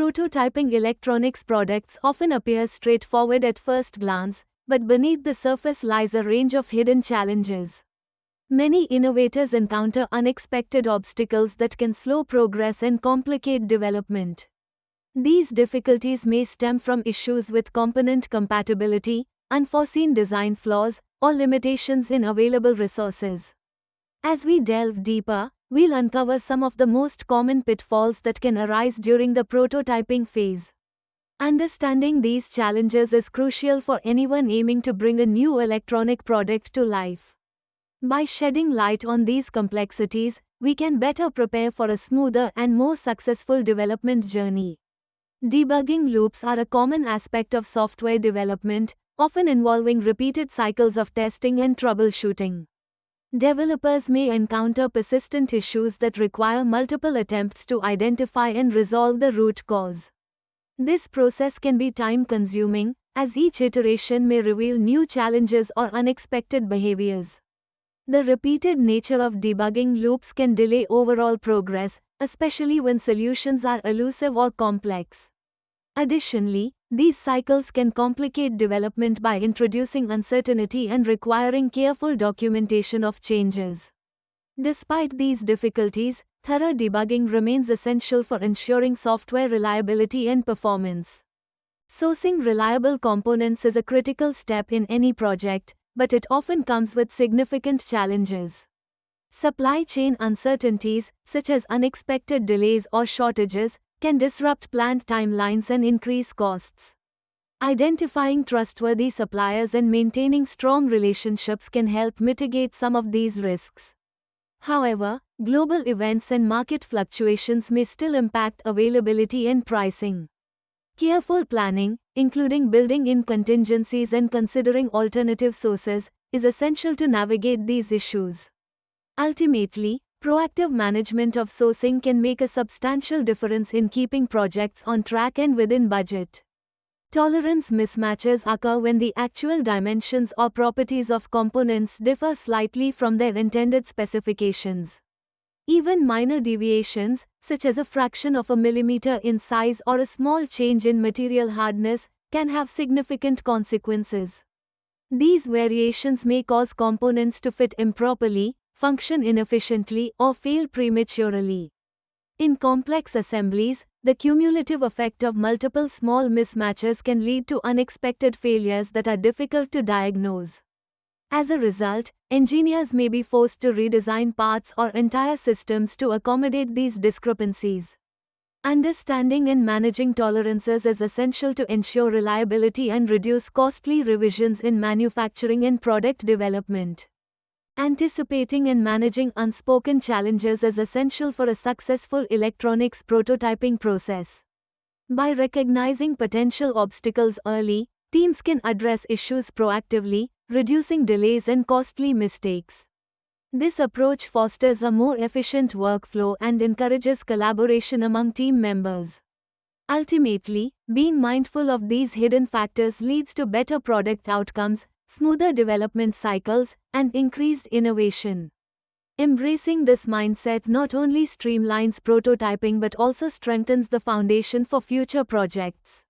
Prototyping electronics products often appears straightforward at first glance, but beneath the surface lies a range of hidden challenges. Many innovators encounter unexpected obstacles that can slow progress and complicate development. These difficulties may stem from issues with component compatibility, unforeseen design flaws, or limitations in available resources. As we delve deeper, we'll uncover some of the most common pitfalls that can arise during the prototyping phase. Understanding these challenges is crucial for anyone aiming to bring a new electronic product to life. By shedding light on these complexities, we can better prepare for a smoother and more successful development journey. Debugging loops are a common aspect of software development, often involving repeated cycles of testing and troubleshooting. Developers may encounter persistent issues that require multiple attempts to identify and resolve the root cause. This process can be time-consuming, as each iteration may reveal new challenges or unexpected behaviors. The repeated nature of debugging loops can delay overall progress, especially when solutions are elusive or complex. Additionally, these cycles can complicate development by introducing uncertainty and requiring careful documentation of changes. Despite these difficulties, thorough debugging remains essential for ensuring software reliability and performance. Sourcing reliable components is a critical step in any project, but it often comes with significant challenges. Supply chain uncertainties, such as unexpected delays or shortages, can disrupt planned timelines and increase costs. Identifying trustworthy suppliers and maintaining strong relationships can help mitigate some of these risks. However, global events and market fluctuations may still impact availability and pricing. Careful planning, including building in contingencies and considering alternative sources, is essential to navigate these issues. Ultimately, proactive management of sourcing can make a substantial difference in keeping projects on track and within budget. Tolerance mismatches occur when the actual dimensions or properties of components differ slightly from their intended specifications. Even minor deviations, such as a fraction of a millimeter in size or a small change in material hardness, can have significant consequences. These variations may cause components to fit improperly, function inefficiently, or fail prematurely. In complex assemblies, the cumulative effect of multiple small mismatches can lead to unexpected failures that are difficult to diagnose. As a result, engineers may be forced to redesign parts or entire systems to accommodate these discrepancies. Understanding and managing tolerances is essential to ensure reliability and reduce costly revisions in manufacturing and product development. Anticipating and managing unspoken challenges is essential for a successful electronics prototyping process. By recognizing potential obstacles early, teams can address issues proactively, reducing delays and costly mistakes. This approach fosters a more efficient workflow and encourages collaboration among team members. Ultimately, being mindful of these hidden factors leads to better product outcomes, smoother development cycles, and increased innovation. Embracing this mindset not only streamlines prototyping but also strengthens the foundation for future projects.